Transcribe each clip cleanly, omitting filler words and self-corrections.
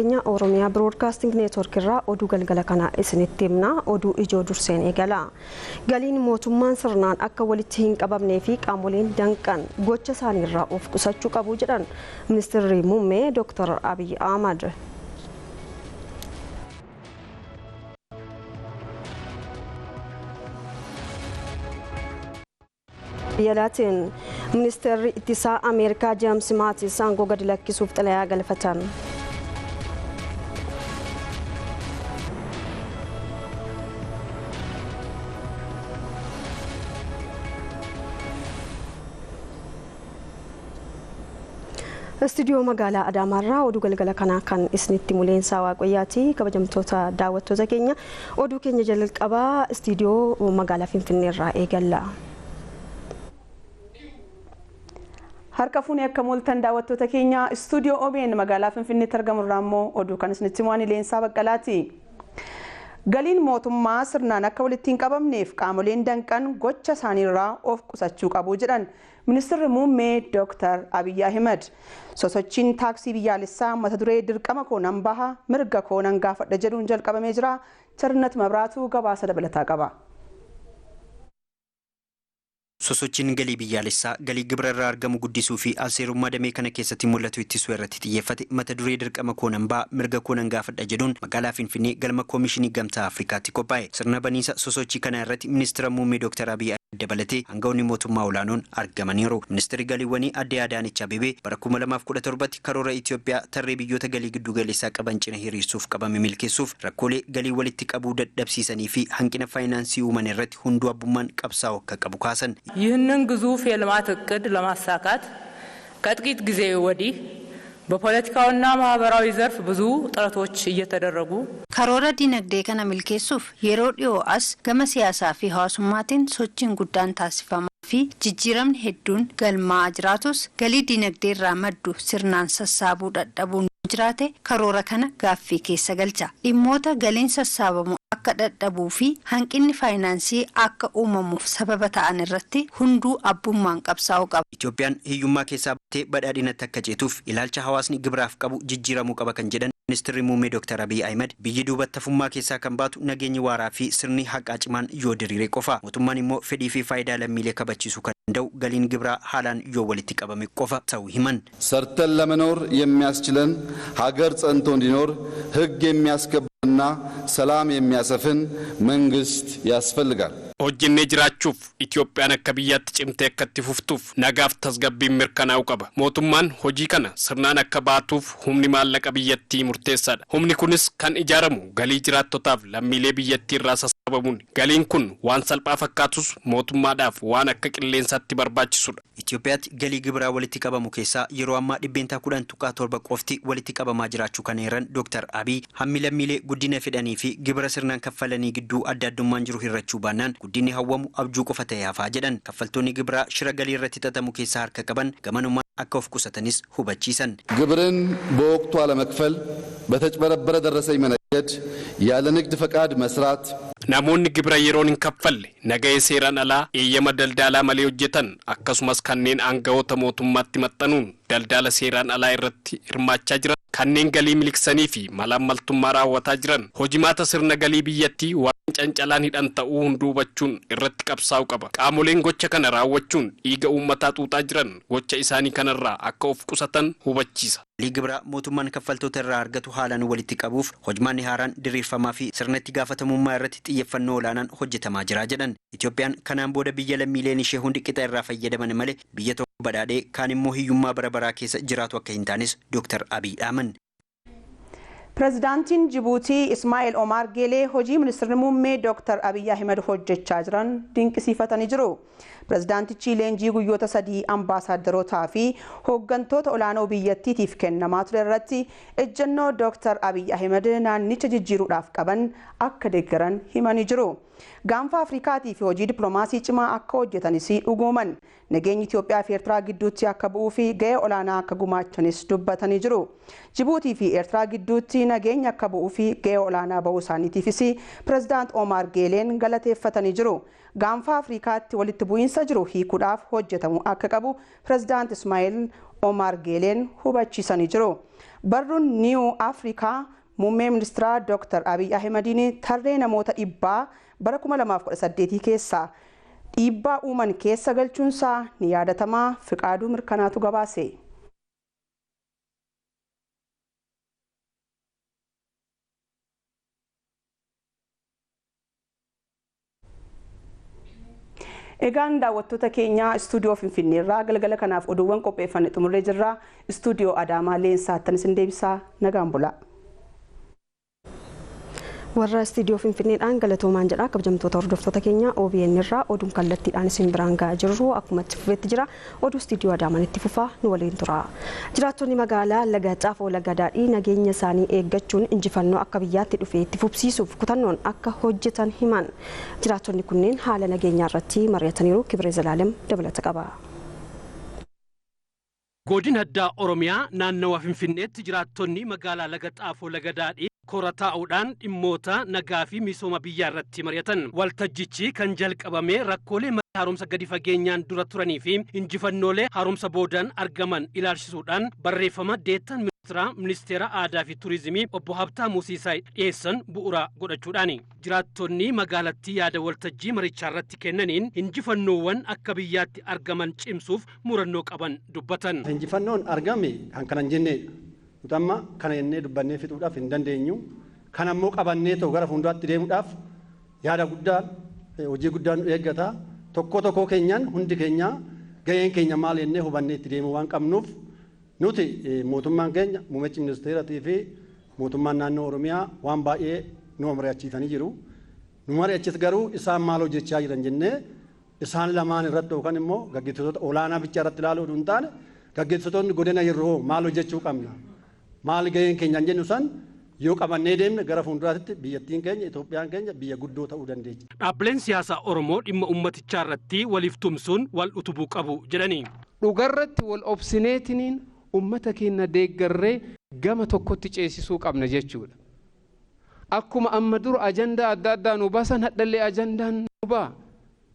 Kenya Oromia Broadcasting Network irraa oduu galgala kana isinitti himna. Oduu ijoo durseen eegala. Galiin mootummaan sirnaan akka walitti hin qabamnee fi qaamoleen danqan gocha isaanii irraa of qusachuu qabu jedhan Ministeerri Muummee Dr. Abiy Ahmad. Biyyaalatiin Ministeerri Ittisaa Ameerikaa James Mattis aangoo gadi lakkisuuf xalayaa galfatan. Studio magaalaa Adaamarraa oduu galgala kana kan isinitti mul'eensaa Waaqoyyaati. Kabajamtoota daawwattoota keenya oduu keenya jalqabaa studio magaalaa Finfinneerraa eegalla. Harka fuunee akka mul'atan daawwattoota keenya studio OBN magaalaa Finfinneetti argamurraa immoo oduu kan isinitti mul'eensaa Baqqalaati. Galiin mootummaa sirnaan akka walitti hin qabamneef qaamoleen danqan gocha isaaniirraa of qusachuu qabu jedhan Ministeerri Muummee Dr. Abiy Ahmad. Sosochiin taaksii biyyaalessaa mata duree dirqama koonan baha mirga koonan gaafadha jedhuun jalqabamee jira. Charnat Mabraatu gabaasa dabalataa qaba. Sosochiin galii biyyaalessaa galii gibira irraa argamu guddisuu fi alseerummaa damee kana keessatti mul'atu ittisuu irratti xiyyeeffate mata duree dirqama koonan baha mirga koonan gaafadha jedhuun magaalaa Finfinnee galma koomishinii gamtaa Afrikaatti qophaa'e. Sirna baniinsa sosochii kana irratti Ministeera Muummee Dr. Abiy dabalatee hangafoonni mootummaa olaanoon argamaniiru. Ministeerri galiiwwanii Aadde Adaanech Abeebee bara 2017 karoora Itoophiyaa tarree biyyoota galii giddu galeessaa qaban cina hiriirsuuf qabame milkeessuuf rakkoolee galii walitti qabuu dadhabsiisanii fi hanqina faayinaansii uuman irratti hunduu abbummaan qabsaa'u akka qabu kaasan. ይህንን ግዙፍ የልማት እቅድ ለማሳካት ከጥቂት ጊዜ ወዲህ በፖለቲካውና ማህበራዊ ዘርፍ ብዙ ጥረቶች እየተደረጉ ካሮራ ዲነግዴ ከነ ሚልኬሱፍ የሮ ዲዮ አስ ገመ ሲያሳ ፊ ሐዋሱማቲን ሶቺን ጉዳን ታሲፋማ ፊ ጅጅረምን ሄዱን ገልማ አጅራቶስ ገሊ ዲነግዴ ራመዱ ስርናን ሰሳቡ ደደቡን ጅራቴ ካሮራ ከነ ጋፊ ኬሰ ገልቻ ኢሞታ ገሊን ሰሳበሙ akka dadhabuu fi hanqinni faayinaansii akka uumamuuf sababa ta'an irratti hunduu abbummaan qabsaa'uu qaba. Itoophiyaan hiyyummaa keessaa baatee badhaadhinatti akka ceetuuf ilaalcha hawaasni gibiraaf qabu jijjiiramuu qaba kan jedhan Ministeerri Muummee Dr. Abiy Ahmad biyyi duubatti hafummaa keessaa kan baatu nageenyi waaraa fi sirni haqaa cimaan yoo diriire qofa. Mootummaan immoo fedhii fi faayidaa lammiilee kabachiisuu kan danda'u galiin gibiraa haalaan yoo walitti qabame qofa ta'uu himan. ሰርተን ለመኖር የሚያስችለን ሀገር ጸንቶ እንዲኖር ህግ የሚያስከብርና ሰላም የሚያሰፍን መንግስት ያስፈልጋል. hojjennee jiraachuuf Itoophiyaan akka biyyaatti cimtee akka itti fuftuuf nagaaf tasgabbiin mirkanaa'uu qaba. Mootummaan hojii kana sirnaan akka baatuuf humni maallaqa biyyattii murteessaadha. Humni kunis kan ijaaramu galii jiraattotaaf lammiilee biyyattii irraa sassabamuun. Galiin kun waan salphaa fakkaatus mootummaadhaaf waan akka qilleensaatti barbaachisudha. Itoophiyaatti galii gibiraa walitti qabamu keessaa yeroo ammaa 10.7 qofti walitti qabamaa jiraachuu kan eeran Dr. Abiy hammi lammiilee guddina fedhanii fi gibira sirnaan kaffalanii gidduu adda addummaan jiru hirrachuu baannaan guddinni hawwamu abjuu qofa ta'ee hafaa jedhan. Kaffaltoonni gibiraa shira galii irratti xaxamu keessaa harka qaban gamanummaan akka of qusatanis hubachiisan. ግብርን በወቅቱ አለመክፈል በተጭበረበረ ደረሰኝ መነገድ ያለ ንግድ ፈቃድ መስራት namoonni gibira yeroon hin kaffalle nagahee seeraan alaa eeyyama daldalaa malee hojjetan akkasumas kanneen aangawoota mootummaatti maxxanuun daldala seeraan alaa irratti hirmaachaa jiran kanneen galii miliksanii fi malaammaltummaa raawwataa jiran hojimaata sirna galii biyyattii waan cancalaan hidhan ta'uu hunduu hubachuun irratti qabsaa'uu qaba. Qaamoleen gocha kana raawwachuun dhiiga uummataa xuuxaa jiran gocha isaanii kanarraa akka of qusatan hubachiisa. Galii gibiraa mootummaan kaffaltoota irraa argatu haalaan walitti qabuuf hojmaanni haaraan diriirfamaa fi sirnatti gaafatamummaa irratti xiyyeeffannoo olaanaan hojjetamaa jira jedhan. Itoophiyaan kanaan booda biyya lammiileen ishee hundi qixa irraa fayyadaman malee biyya tokko badhaadhee kaan immoo hiyyummaa bara baraa keessa jiraatu akka hin taanes Dr. Abiy dhaaman. Pirezidaantiin Jibuutii Ismaa'eel Omar Geelee hojii Ministeerri Muummee Dr. Abiy Ahmad hojjechaa jiran dinqisiifatanii jiru. Pirezidaantichi leenjii guyyoota 3 ambaasaadarootaa fi hooggantoota olaanoo biyyattiitiif kennamaa ture irratti ejjennoo Dr. Abiy Ahmad naannicha jijjiiruudhaaf qaban akka deeggaran himanii jiru. Gaanfa Afrikaatii fi hojii dippiloomaasii cimaa akka hojjetanis dhugooman. Nageenyi Itoophiyaa fi Eertiraa gidduutti akka bu'uu fi gahee olaanaa akka gumaachanis dubbatanii jiru. Jibuutii fi Eertiraa gidduutti nageenya akka bu'uu fi gahee olaanaa ba'uu isaaniitiifis Pirezidaant Omar Geeleen galateeffatanii jiru. Gaanfa Afrikaatti walitti bu'iinsa jiru hiikuudhaaf hojjetamu akka qabu Pirezidaant Ismaa'eel Omar Geeleen hubachiisanii jiru. Barruun New Africa muummee ministeeraa Dr. Abiy Ahimadiin tarree namoota dhibbaa bara 2018 keessaa dhiibbaa uuman keessa galchuunsaa ni yaadatamaa. Fiqaaduu Mirkanaatu gabaase. Egaan daawwattoota keenya istuudiyoo Finfinneerraa galgala kanaaf oduuwwan qopheeffanne xumurree jirra. Istuudiyoo Adaamaa Leensaattan isin deebisaa nagaan bulaa. warra istiidiyoo Finfinneedhaan galatoomaan jedha. Kabajamtoota hordoftoota keenya OBN irraa oduun kallattiidhaan isin biraan gahaa jirru akkuma itti fufeetti jira. Oduu istiidiyoo Adaamaan itti fufaa nu waliin tura. Jiraattonni magaalaa Laga Xaafoo Laga Daadhii nageenya isaanii eeggachuun injifannoo akka biyyaatti dhufee itti fufsiisuuf kutannoon akka hojjetan himan. Jiraattonni kunneen haala nageenyaa irratti mari'ataniiru. Kibree Zalaalem dabalata qaba. Godina addaa Oromiyaa naannawa Finfinneetti jiraattonni magaalaa Laga Xaafoo Laga Daadhii kora taa'uudhaan dhimmoota nagaa fi misooma biyyaa irratti mari'atan. Waltajjichi kan jalqabame rakkoolee haaromsa gadi fageenyaan dura turanii fi injifannoolee haaromsa boodan argaman ilaalchisuudhaan barreeffama deettan ministeera aadaa fi turizimii obbo Habtaamuu Siisaay dhiyeessan bu'uura godhachuudhaani. Jiraattonni magaalattii yaada waltajjii marichaa irratti kennaniin injifannoowwan akka biyyaatti argaman cimsuuf murannoo qaban dubbatan. Injifannoon argame kan kanan jenneedha. Utamma kana jennee dubbannee fixuudhaaf hin dandeenyu. Kan ammoo qabannee ta'u gara fuulduraatti deemuudhaaf yaada guddaa hojii guddaa nu eeggata. Tokko keenyaan hundi keenya gaheen keenya maal jennee hubannee itti deemuu waan qabnuuf nuti mootummaan keenya muummichi ministeeratii fi mootummaan naannoo Oromiyaa waan baay'ee nu mari'achiisanii jiru. Nu mari'achis garuu isaan maal hojjechaa jiran jennee isaan lamaan irratti yookaan immoo gaggeessitoota olaanaa bicha irratti ilaaluu hin taane gaggeessitoonni godina yeroo maal hojjechuu qabna. Maal gaheen keenyaan jennu san yoo qabannee deemne gara fuulduraatti biyyattiin keenya Itoophiyaan keenya biyya guddoo ta'uu dandeechi. Dhaabbileen siyaasaa Oromoo dhimma uummatichaa irratti waliif tumsuun wal utubuu qabu jedhanii. Dhugarratti wal obsineetiniin uummata keenya deeggarree gama tokkotti ceesisuu qabna jechuudha. Akkuma amma dura ajandaa adda addaa nu baasan hadhallee ajandaan nu baa.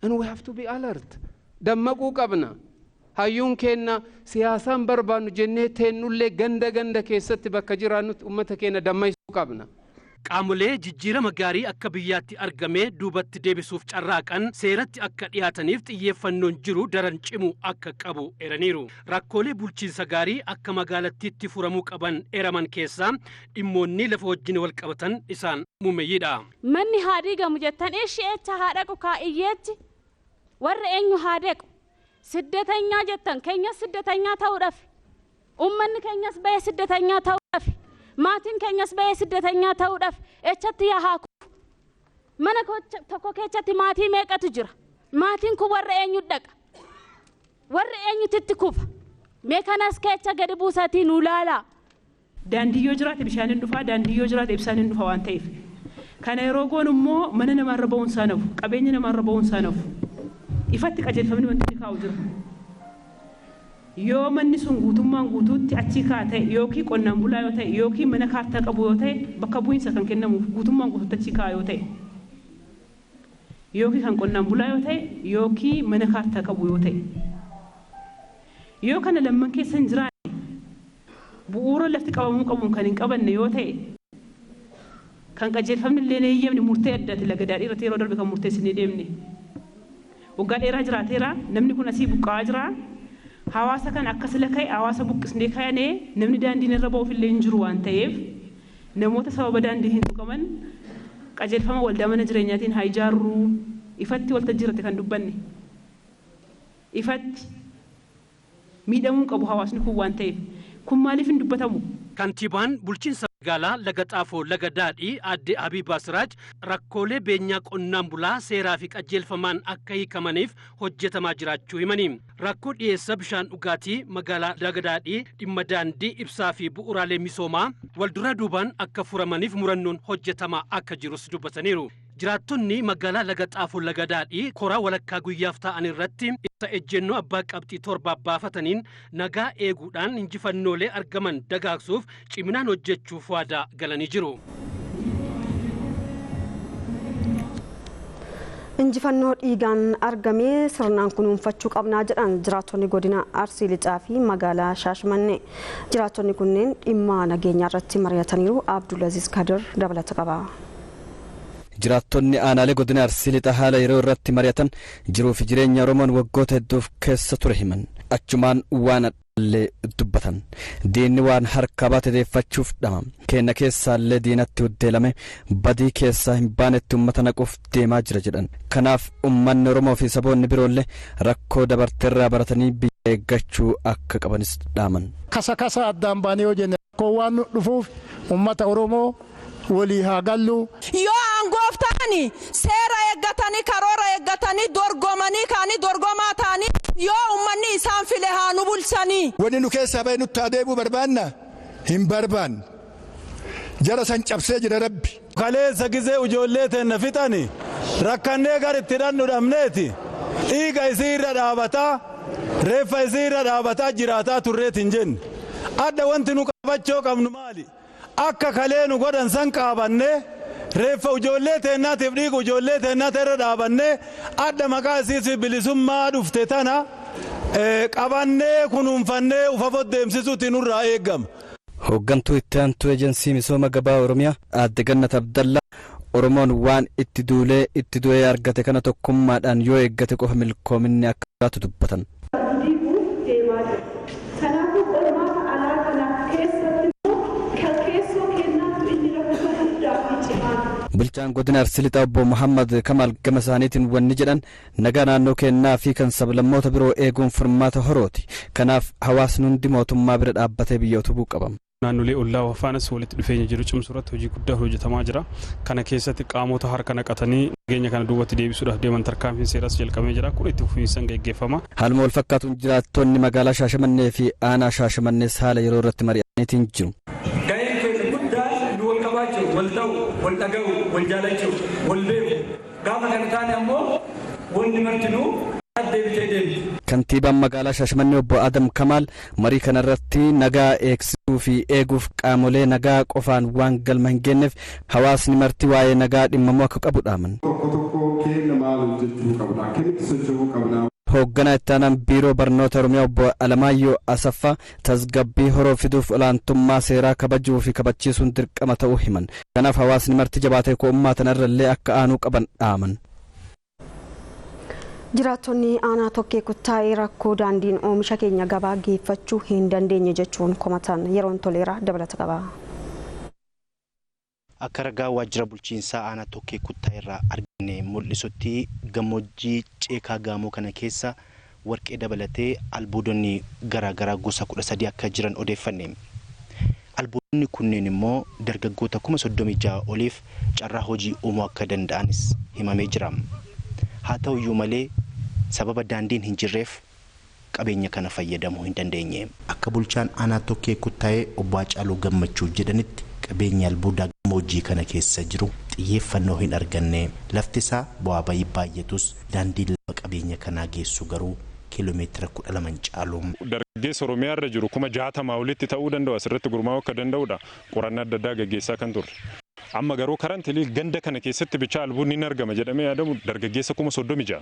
And we have to be alert. Dammaquu qabna. Hayyuun keenya siyaasaan barbaannu jennee teennullee ganda keessatti bakka jiraannutti uummata keenya dammaisuu qabna. Qaamolee jijjiirama gaarii akka biyyaatti argamee duubatti deebisuuf carraaqan seeratti akka dhiyaataniif xiyyeeffannoon jiru daran cimu akka qabu eeraniiru. Rakkoolee bulchiinsa gaarii akka magaalattiitti furamuu qaban eeraman keessaa dhimmoonni lafa wajjin wal qabatan isaan muummeeyyiidha. Manni haa diigamu jettan eessa haa dhaqu kaa'iyyeetti warra eenyu haa dhaqu. Siddeetanya jettan keenya siddeetanya ta'uudhaaf uummanni keenyas bahee siddeetanya ta'uudhaaf maatiin keenyas bahee siddeetanya ta'uudhaaf echatti yaa haaku mana tokko keessatti maatii meeqatu jira maatiin kun warra eenyu dhaqa warra eenyutti kufa meekanas keessa gadi buusatii nu laala. Daandii yoo jiraate bishaan dhufaa daandii yoo jiraate ibsaan dhufa waan ta'eef kana yeroo goon immoo mana namaarra ba'uun isaa nafu qabeenya namaarra ba'uun isaa nafu. Ifatti qajeelfamni wanti kaa'u jira. Yoo manni sun guutummaan guutuutti achi kaa'e yookiin qonnaan bulaa yoo ta'e yookiin mana kaartaa qabu yoo ta'e bakka bu'iinsa kan kennamuuf guutummaan guutuutti achi kaa'e yoo ta'e yookiin kan qonnaan bulaa yoo ta'e yookiin mana kaartaa qabu yoo ta'e yoo kana lamman keessa hin jiraanne bu'uura lafti qabamuu qabuun kan hin qabanne yoo ta'e kan qajeelfamni illee hin eeyyamne murtee addaati Laga Daadhii irratti yeroo darbe kan murteessinee deemne. Waggaa dheeraa jiraateera namni kun asii buqqa'aa jira hawaasa kan akkas laka'e hawaasa buqqisnee kayanee namni daandiin irra ba'uuf illee hin jiru waan ta'eef namoota sababa daandii hin tuqaman qajeelfama waldaa mana jireenyaatiin haa ijaarru ifatti waltajjii irratti kan dubbanne ifatti miidhamuu qabu hawaasni kun waan ta'eef kun maaliif hin dubbatamu. Kantiibaan bulchiinsa magaalaa Laga Xaafoo Laga Daadhii aadde Habiibaa Siraaj rakkoolee beenyaa qonnaan bulaa seeraa fi qajeelfamaan akka hiikamaniif hojjetamaa jiraachuu himanii. Rakkoo dhiyeessa bishaan dhugaatii magaalaa Laga Daadhii dhimma daandii ibsaa fi bu'uuraalee misoomaa walduraa duubaan akka furamaniif murannoon hojjetamaa akka jirus dubbataniiru. Jiraattonni magaalaa Laga Xaafoo Laga Daadhii koraa walakkaa guyyaaf ta'an irratti ibsa ejjennoo abbaa qabxii torba baafataniin nagaa eeguudhaan injifannoolee argaman dagaagsuuf ciminaan hojjechuuf waadaa galanii jiru. Injifannoo dhiigaan argamee sirnaan kunuunfachuu qabnaa jedhan jiraattonni godina Arsii Lixaa fi magaalaa Shaashmannee. Jiraattonni kunneen dhimma nageenyaa irratti mari'ataniiru. Abdulaziz Kadir dabalata qaba. Jiraattonni aanaalee godina Arsii Lixaa haala yeroo irratti mari'atan jiruu fi jireenya Oromoon waggoota hedduuf keessa ture himan. Achumaan waan illee dubbatan. Diinni waan harka baate deeffachuuf dhama. Kenna keessaallee diinatti huddeelame badii keessaa hin baanetti uummata naquuf deemaa jira jedhan. Kanaaf uummanni Oromoo fi saboonni biroollee rakkoo dabarteerraa baratanii biyya eeggachuu akka qabanis dhaaman. Kasa addaan baanee hojjenne rakkoo waan dhufuuf uummata Oromoo walii haa gallu. Yoo aangooftaani seera eeggatanii karoora eeggatanii dorgomanii kaanii dorgomaa ta'anii yoo uummanni isaan file haa nu bulchanii. Wanni nu keessaa bahe nutti adeemuu barbaanna hin barbaanne. Jara san cabsee jira Rabbi. Kaleessa gizee ijoollee teenna fixani rakkannee gar itti dhannu dhabneeti dhiiga isii irra dhaabataa reeffa isii irra dhaabataa jiraataa turreet hin jenne. Adda wanti nu qabachoo qabnu maali? Akka kalee nu godhan san qaabannee reeffa ijoollee teennaatiif dhiiga ijoollee teennaata irra dhaabannee adda maqaa isii bilisummaa dhufte tana qabannee kunuunfannee ufafot deemsisuutti nurraa eegama. Hooggantuu itti aantuu eejensii misooma gabaa Oromiyaa Aadde Gannat Abdallaa Oromoon waan itti duulee itti du'ee argate kana tokkummaadhaan yoo eeggate qofa milkoominni akka jiraatu dubbatan. Bulchaan godina Arsii Lixaa obbo Muhammad Kamal gama isaaniitiin wanni jedhan nagaa naannoo kennaa fi kan sablammoota biroo eeguun furmaata horooti. Kanaaf hawaasni hundi mootummaa bira dhaabbatee biyya utubuu qabama. Naannolee ollaa faanas walitti dhufeenya jiru cimsuurratti hojii guddaa hojjetamaa jira. Kana keessatti qaamota harka naqatanii nageenya kana duubatti deebisuudhaaf deeman tarkaanfiin seeras jalqabee jira. Kun itti fufiinsaan gaggeeffama. Haaluma wal fakkaatuun jiraattonni magaalaa Shaashamannee fi aanaa Shaashamannees haala yeroo irratti mari'ataniitiin jiru. wal ta'u wal dhaga'u wal jaalachuu wal beeku gaafa kana taane ammoo wanni martinuu deebitee deemti. Kantiibaan magaalaa Shaashmannee obbo Adam Kamaal marii kanarratti nagaa eegsisuu fi eeguuf qaamolee nagaa qofaan waan galma hin geenyeef hawaasni marti waa'ee nagaa dhimmamuu akka qabu dhaaman. Tokko kenna maal hojjechuu qabna akkamitti socho'uu qabna. Hoogganaa itti aanaan biiroo barnoota Oromiyaa obbo Alamaayyoo Asaffaa tasgabbii horoo fiduuf olaantummaa seeraa kabajuu fi kabachiisuun dirqama ta'uu himan. Kanaaf hawaasni marti jabaatee ko'ummaa tanarrallee akka aanuu qaban dhaaman. Jiraattonni aanaa tokkee kuttaa'ee rakkoo daandiin oomisha keenya gabaa geeffachuu hin dandeenye jechuun komatan yeroon toleera dabalata qaba. Akka ragaa waajjira bulchiinsaa aanaa tokkee kuttaa'ee irraa argine mul'isutti gammoojjii ceekaa gaamoo kana keessa warqee dabalatee albuudonni garaagaraa gosa 13 akka jiran odeeffanne. Albuudonni kunneen immoo dargaggoota 36,000 oliif carraa hojii uumuu akka danda'anis himamee jira. Haa ta'u iyyuu malee sababa daandiin hin jirreef qabeenya kana fayyadamuu hin dandeenye. Akka bulchaan aanaa tokkee kuttaa'ee obbo Haacaaluu Gammachuu jedhanitti qabeenya albuudaa gammoojjii kana keessa jiru xiyyeeffannoo hin arganne. Lafti isaa bu'aa bayii baay'atus daandiin lafa qabeenya kanaa geessu garuu kiiloomeetira 12 caalu. Dargaggeessa Oromiyaa irra jiru 60,000 olitti ta'uu danda'u asirratti gurmaa'uu akka danda'udha. Qorannaa adda addaa gaggeessaa kan turre. Amma garuu karantilii ganda kana keessatti bicha albuudni ni argama jedhamee yaadamu dargaggeessa 36,000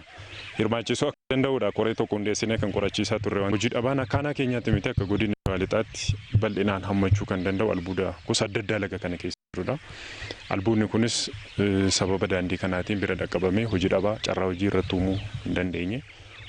hirmaachisuu akka danda'udha. Qoree tokko hundeessinee kan qorachiisaa turre. Hojii dhabaan akkaanaa keenyaatti miti akka godina lixaatti bal'inaan hammachuu kan danda'u albuuda gosa adda addaa laga kana keessa jirudha. Albuudni kunis sababa daandii kanaatiin bira dhaqqabamee hojii dhabaa carraa hojii irratti uumuu hin dandeenye.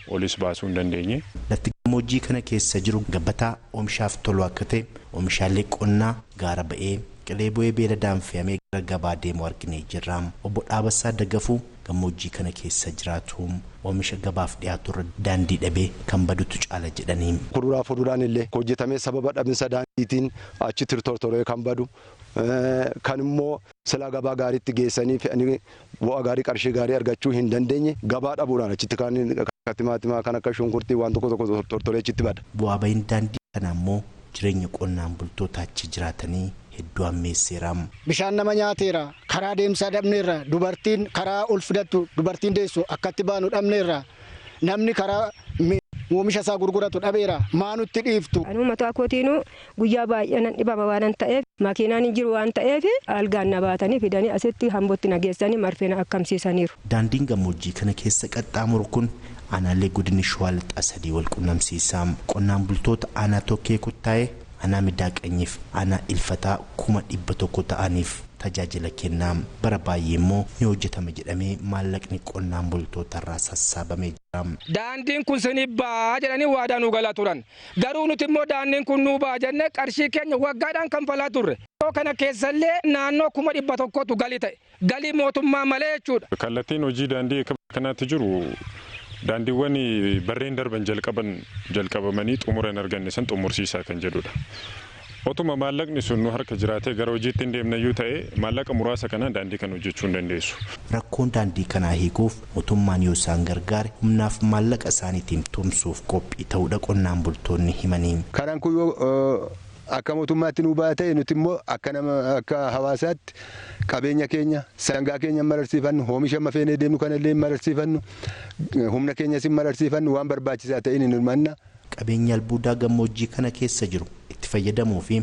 Olis baasuu hin dandeenye. Lafti gammoojjii kana keessa jiru gabbataa oomishaaf tolu akka ta'e oomishaalee qonnaa gaara ba'ee qilee bu'ee beeladaan fe'amee gara gabaa deemu arginee jirra. Obbo Dhaabassaa Dagafuu gammoojjii kana keessa jiraatu oomisha gabaaf dhiyaatu irra daandii dhabee kan badutu caala jedhanii. Kuduraa fuduraan illee hojjetamee sababa dhabinsa daandiitiin achi tirtortoree kan badu kan immoo silaa gabaa gaariitti geessanii fe'anii bu'aa gaarii qarshii gaarii argachuu hin dandeenye gabaa dhabuudhaan achitti kan timaatimaa kan akka shunkurtii waan tokko tokko tortoree achitti bada. Bu'aa bahiin daandii kana immoo jireenya qonnaan bultoota achi jiraatanii hedduu ammeesseera. Bishaan nama nyaateera karaa deemsaa dhabneerra dubartiin karaa ol fidattu dubartiin deessu akkatti baanu dhabneerra namni karaa oomisha isaa gurguratu dhabeera maanutti dhiiftu. Uummata akkootiinuu guyyaa baay'ee dhibama waan ta'eef makiinaan hin jiru waan ta'eef algaan na baatanii fidanii asitti hambootti nageessanii marfeena akkamsiisaniiru. Daandiin gammoojjii kana keessa qaxxaamuru kun aanaalee godina Shawaa Lixaa sadii wal qunnamsiisa. Qonnaan bultoota aanaa Tokkee Kuttaa'ee, aanaa Midaaqanyiif, aanaa Ilfataa 100,000 ta'aniif tajaajila kennaa. Bara baay'ee immoo ni hojjetama jedhamee maallaqni qonnaan bultootarraa sassaabamee jira. Daandiin kun sini baa jedhanii waadaa nu galaa turan. Garuu nuti immoo daandiin kun nu baa jennee qarshii keenya waggaadhaan kanfalaa turre. Kana keessallee naannoo 100,000tu galii ta'e. Galii mootummaa malee jechuudha. Kallattiin hojii daandii kanaatti jiru daandiiwwan barreen darban jalqabamanii xumura hin arganne san xumursiisaa kan jedhudha. Otuma maallaqni sun nu harka jiraatee gara hojiitti hin deemnayyuu ta'e maallaqa muraasa kanaan daandii kana hojjechuu hin dandeessu. Rakkoon daandii kanaa hiikuuf mootummaan yoo isaan gargaare humnaaf maallaqa isaaniitiin tumsuuf qophii ta'uudha qonnaan bultoonni himanii. Karaan kun yoo akka mootummaatti nu baatee nuti immoo akka hawaasaatti qabeenya keenya sangaa keenya mararsiifannu oomisha mafeenee deemnu kanallee mararsiifannu humna keenyas mararsiifannu waan barbaachisaa ta'in hin hirmanna. Qabeenya albuudaa gammoojjii kana keessa jiru itti fayyadamuu fi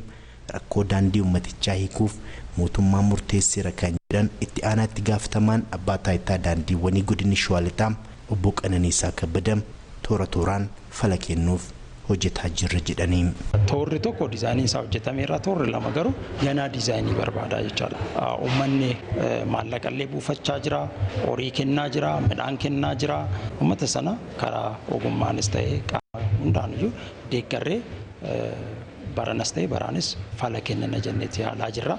rakkoo daandii uummatichaa hiikuuf mootummaan murteesseera kan jedhan itti aanaatti gaafatamaan abbaa taayitaa daandiiwwanii godina Shawaa Lixaa obbo Qananiisaa Kabbadam toora tooraan fala kennuuf hojjetaa jirra jedhanii. Toorri tokko diizaayinii isaa hojjetameera, toorri lama garuu ganaa diizaayinii barbaada jechaadha. Uummanni maallaqallee buufachaa jira, horii kennaa jira, midhaan kennaa jira. Uummata sana karaa ogummaanis ta'ee qaama hundaanuyyuu deeggarree baranas ta'ee baraanis fala kennina jennetti yaalaa jirra.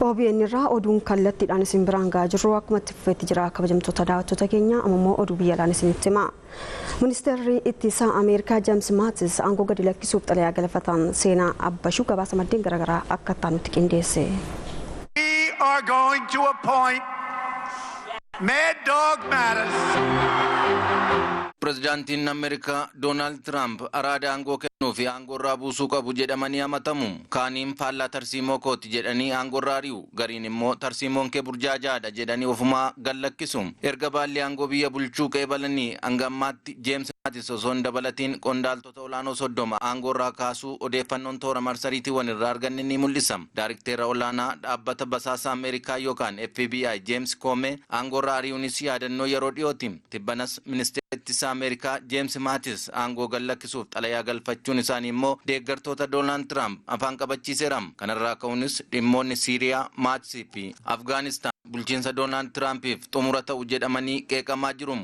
OBN irraa oduun kallattiidhaan isin biraan gahaa jirru akkuma itti fufeetti jira kabajamtoota daawwattoota keenya ammoo oduu biyyaadhaan isinitti hima. Ministeerri ittisaa Ameerikaa James Mattis aangoo gadi lakkisuuf xalayaa galfatan seenaa abbashuu gabaasa maddeen garaagaraa akka itti qindeesse. We are going to appoint Mad Dog Mattis. Pirezidaantiin Ameerikaa Doonaald Tiraamp araada aangoo kennuu fi aangoorraa buusuu qabu jedhamanii amatamu. Kaaniin faallaa tarsiimoo kooti jedhanii aangoorraa ari'u. Gariin immoo tarsiimoon kee burjaajaadha jedhanii ofumaa gallakkisu. Erga baalli aangoo biyya bulchuu qeebalanii hanga ammaatti James Mattis osoo hin dabalatiin qondaaltota olaanoo 30 aangoorraa kaasuu odeeffannoon toora marsariitiiwwan irraa arganne ni mul'isa. Daayirikteera olaanaa dhaabbata basaasa Ameerikaa yookaan FBI James Comey aangoorraa ari'uunis yaadannoo yeroo dhiyooti. Tibbanas ministeera ittisaa Ameerikaa James Mattis aangoo gallakkisuuf xalayaa galfachuun isaanii immoo deeggartoota Doonaald Tiraamp afaan qabachiiseera. Kanarraa ka'uunis dhimmoonni Siiriyaa, Maatsii fi Afgaanistaan bulchiinsa Doonaald Tiraampiif xumura ta'u jedhamanii qeeqamaa jiru.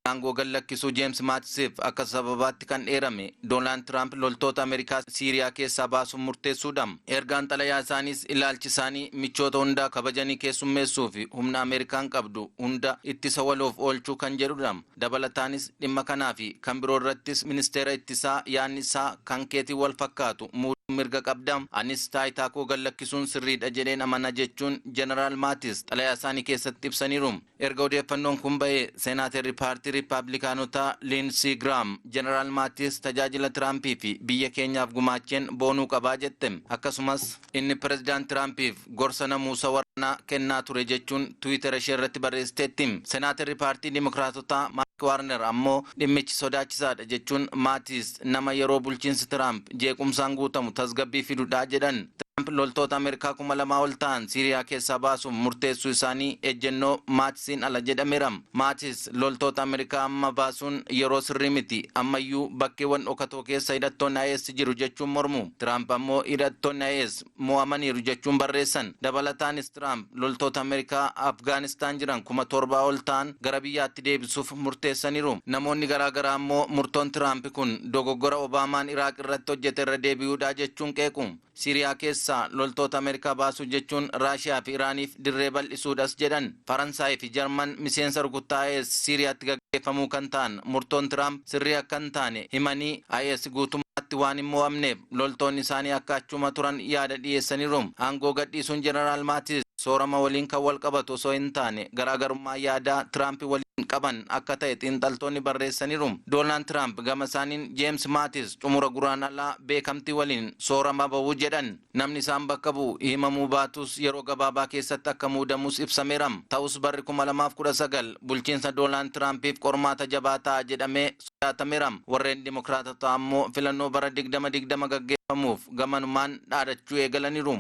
Aangoo gallakkisuu James Mattisiif akka sababaatti kan dheerame Doonaald Tiraamp loltoota Ameerikaa Siiriyaa keessaa baasuun murteessuudha. Ergaan xalayaa isaaniis ilaalchi isaanii michoota hundaa kabajanii keessummeessuu fi humna Ameerikaan qabdu hunda ittisa waloof oolchuu kan jedhudha. Dabalataanis dhimma kanaa fi kan biroo irrattis ministeera ittisaa yaanni isaa kan keetii wal fakkaatu mirga qabda. Anis taayitaa koo gallakkisuun sirriidha jedheen amana jechuun Jeneraal Mattis xalayaa isaanii keessatti ibsaniiru. Erga odeeffannoon kun ba'ee seenaaterri paartii Riippaabilikaanotaa Lindsey Graham Jeneraal Mattis tajaajila Tiraampii fi biyya keenyaaf gumaacheen boonuu qabaa jette. Akkasumas inni pirezidaant Tiraampiif gorsa namuusa waraanaa kennaa ture jechuun Tiwiitara ishee irratti barreessiteetti. Seenaaterri paartii Dimokiraatotaa Warner ammoo dhimmichi sodaachisaadha jechuun Mattis nama yeroo bulchiinsi Tiraamp jeequmsaan guutamu tasgabbii fiduudhaa jedhan. Tiraamp loltoota Ameerikaa 2,000 ol ta'an Siiriyaa keessaa baasuun murteessuu isaanii ejjennoo Mattisiin ala jedhameera. Mattis loltoota Ameerikaa amma baasuun yeroo sirrii miti ammayyuu bakkeewwan dhokatoo keessa hidhattoonni IS jiru jechuun mormu. Tiraamp ammoo hidhattoonni IS mo'amaniiru jechuun barreessan. Dabalataanis Tiraamp loltoota Ameerikaa Afgaanistaan jiran 7,000 ol ta'an gara biyyaatti deebisuuf murteessaniiru. Namoonni garaagaraa ammoo murtoon Tiraamp kun dogoggora Obaamaan Iraaq irratti hojjete irra deebi'uudhaa jechuun qeequ. Siiriyaa keessaa loltoota Ameerikaa baasuu jechuun Raashiyaa fi Iraaniif dirree bal'isuudhas jedhan. Faransaay fi Jarman miseensa rukuttaa IS Siiriyaatti gaggeeffamuu kan ta'an murtoon Tiraamp sirrii akka hin taane himanii IS guutummaatti waan hin mo'amneef loltoonni isaanii akka achuma turan yaada dhiyeessaniiru. Aangoo gadhiisuun Jeneraal Mattis soorama waliin kan wal qabatu osoo hin taane garaagarummaa yaadaa Tiraamp waliin qaban akka ta'e xiinxaltoonni barreessaniiru. Doonaald Tiraamp gama isaaniin Jeems Maatis xumura guraandhalaa beekamtii waliin soorama bahuu jedhan. Namni isaan bakka bu'u himamuu baatus yeroo gabaabaa keessatti akka muudamus ibsameera. Ta'us barri 2019 bulchiinsa Doonaald Tiraampiif qormaata jabaa ta'a jedhamee sodaatameera. Warreen Dimokiraatotaa ammoo filannoo bara 2020 gaggeeffamuuf gamanumaan dhaadachuu eegalaniiru.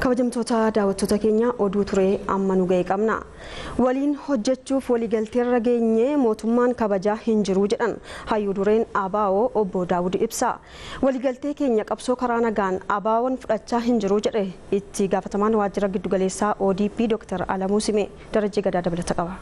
kabajamtoota daawwattoota keenya oduu turee amma nu ga'e qabna. Waliin hojjechuuf waliigalteerra geenye mootummaan kabajaa hin jiru jedhan hayyuu dureen ABO obbo Daawud ibsa. Waliigaltee keenya qabsoo karaa nagaan ABO'n fudhachaa hin jiru jedhe itti gaafatamaan waajjira giddugaleessaa ODP Dr. Alamuu Simee darajee gadaa dabalata qaba.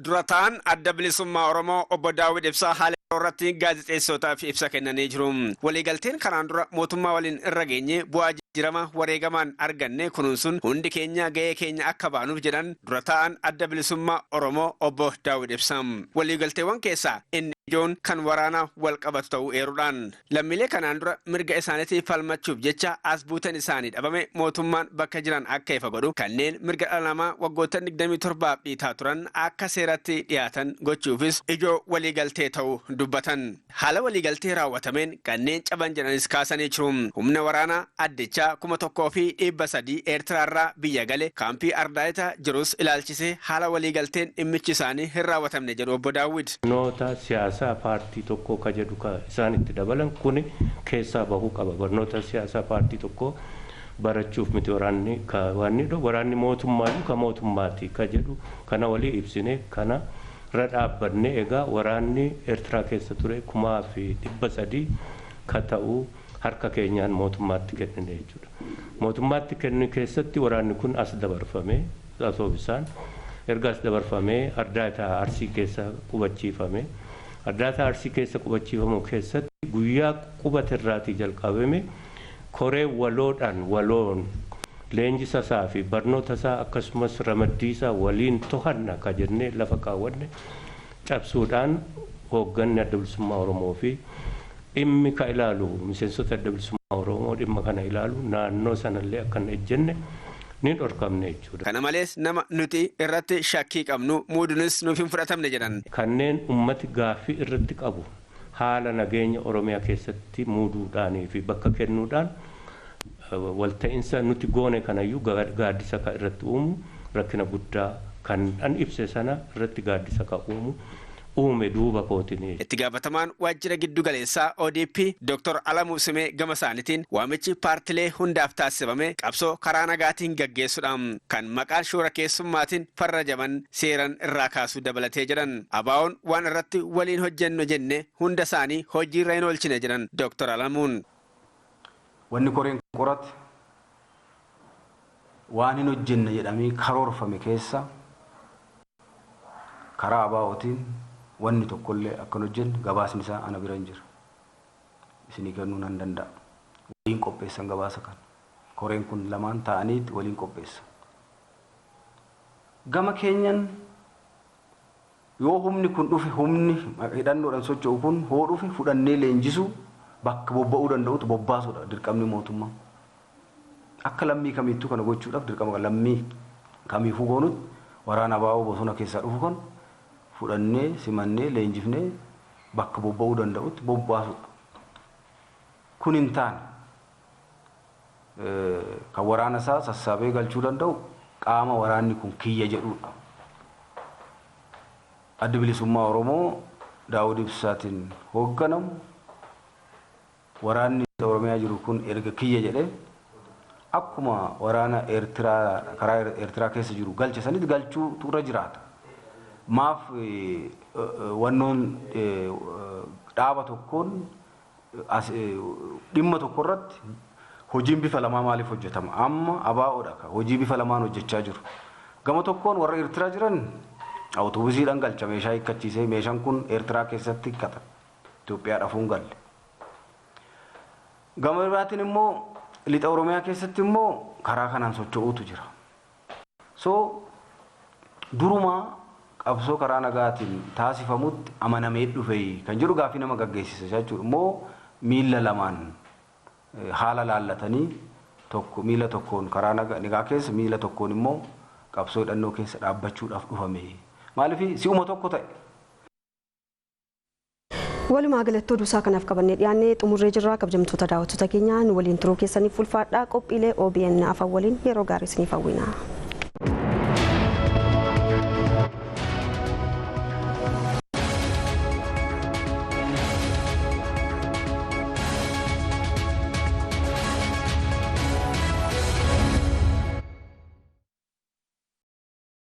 Durataan adda bilisummaa Oromoo obbo Daawud ibsaa haala irratti gaazexeessootaaf ibsa kennanii jiru. Waliigalteen kanaan dura mootummaa waliin irra geenye bu'aa jijjiirama wareegamaan arganne kunuunsuun hundi keenya ga'ee keenya akka baanuuf jedhan durataan adda bilisummaa Oromoo obbo Daawud ibsa. Waliigalteewwan keessaa inni ijoon kan waraana wal qabatu ta'uu eeruudhaan lammiilee kanaan dura mirga isaaniitiif falmachuuf jecha as buutan isaanii dhabame mootummaan bakka jiran akka ifa godhu kanneen mirga dhala namaa waggoota 27 dhiitaa turan akka seeratti dhiyaatan gochuufis ijoo waliigaltee ta'uu dubbatan. Haala waliigaltee raawwatameen kanneen caban jedhanis kaasanii jiru. Humna waraanaa addichaa 1,300 Eertiraarraa biyya gale kaampii Ardaayita jirus ilaalchisee haala waliigalteen dhimmichi isaanii hin raawwatamne jedhu obbo Daawud. Barnoota siyaasaa paartii tokkoo ka jedhu isaan itti dabalan kun keessaa bahuu qaba. Barnoota siyaasaa paartii tokkoo barachuuf miti waraanni mootummaa ka mootummaati ka jedhu kana walii ibsine kana irra dhaabbanne egaa waraanni Eertiraa keessa ture 300,000 ka ta'u harka keenyaan mootummaatti kennine jechuudha. Mootummaatti kennu keessatti waraanni kun as dabarfame asoobisaan erga as dabarfamee Ardaayita Arsii keessa qubachiifame. Ardaayita Arsii keessa qubachiifamu keessatti guyyaa qubatirraatii jalqabame koree waloon leenjisa isaa fi barnoota isaa akkasumas ramaddii isaa waliin to'anna ka jennee lafa kaawwanne cabsuudhaan hoogganni adda bilisummaa Oromoo fi dhimmi ka ilaalu miseensota adda bilisummaa Oromoo dhimma kana ilaalu naannoo sanallee akka hin ejjenne ni dhorkamne jechuudha. Kana malees nama nuti irratti shakkii qabnu muudunis nuuf hin fudhatamne jedhan. Kanneen ummati gaaffii irratti qabu haala nageenya Oromiyaa keessatti muuduudhaanii fi bakka kennuudhaan walta'iinsa nuti goone kanayyuu gaaddisa ka irratti uumu rakkina guddaa kan ibse sana irratti gaaddisa ka uume duuba kootini. Itti gaafatamaan waajjira giddu galeessaa ODP Dr. Alamuu Simee gama isaaniitiin waamichi paartilee hundaaf taasifame qabsoo karaa nagaatiin gaggeessuudhaan kan maqaan shoora keessummaatiin farrajaman seeran irraa kaasuu dabalatee jedhan. ABO'n waan irratti waliin hojjennu jenne hunda isaanii hojiirra hin oolchine jedhan Dr. Alamuun. Wanni koreen qorate waan hin hojjenne jedhamee karoorfame keessa karaa ABO'tiin wanni tokkollee akka hojjenne gabaasni isaa ana bira hin jiru. Isinii kennuu nan danda'a. Waliin qopheessan gabaasa kan. Koreen kun lamaan ta'anii waliin qopheessan. Gama keenyan yoo humni kun dhufe humni hidhannoodhaan socho'u kun hoo dhufe fudhannee leenjisuu bakka bobba'uu danda'utu bobbaasuudha dirqamni mootummaa. Akka lammii kamiittuu kana gochuudhaaf dirqama lammii kamiifuu goonutti waraana ABO bosona keessaa dhufu kan fudhannee simannee leenjifnee bakka bobba'uu danda'utti bobbaasuudha. Kun hin taane kan waraana isaa sassaabee galchuu danda'u qaama waraanni kun kiyya jedhudha. Addi bilisummaa Oromoo Daawud Ibsaatiin hoogganamu waraanni Oromiyaa jiru kun erga kiyya jedhee akkuma waraana Eertiraa karaa Eertiraa keessa jiru galche sanitti galchuutu irra jiraata. Maaf wannoon dhaaba tokkoon dhimma tokko irratti hojiin bifa lamaa maaliif hojjetama? Amma ABO'dha hojii bifa lamaan hojjechaa jiru. Gama tokkoon warra Eertiraa jiran awutoobisiidhaan galcha meeshaa hiikkachiisee meeshaan kun Eertiraa keessatti hiikkata. Itoophiyaa dhafuun galle. Gama biraatiin immoo lixa Oromiyaa keessatti immoo karaa kanaan socho'uutu jira. So durumaa qabsoo karaa nagaatiin taasifamutti amanamee dhufe kan jedhu gaaffii nama gaggeessisa jechuudha. Immoo miila lamaan haala laallatanii tokko miila tokkoon karaa nagaa keessa miila tokkoon immoo qabsoo hidhannoo keessa dhaabbachuudhaaf dhufame. Maaliif si'uma tokko ta'e. Walumaa galatti oduu isaa kanaaf qabannee dhiyaannee xumurree jirra. Kabajamtoota daawwattoota keenya nu waliin turuu keessaniif ulfaadhaa. Qophiilee OBN afaan waliin yeroo gaarii isiniif hawwina.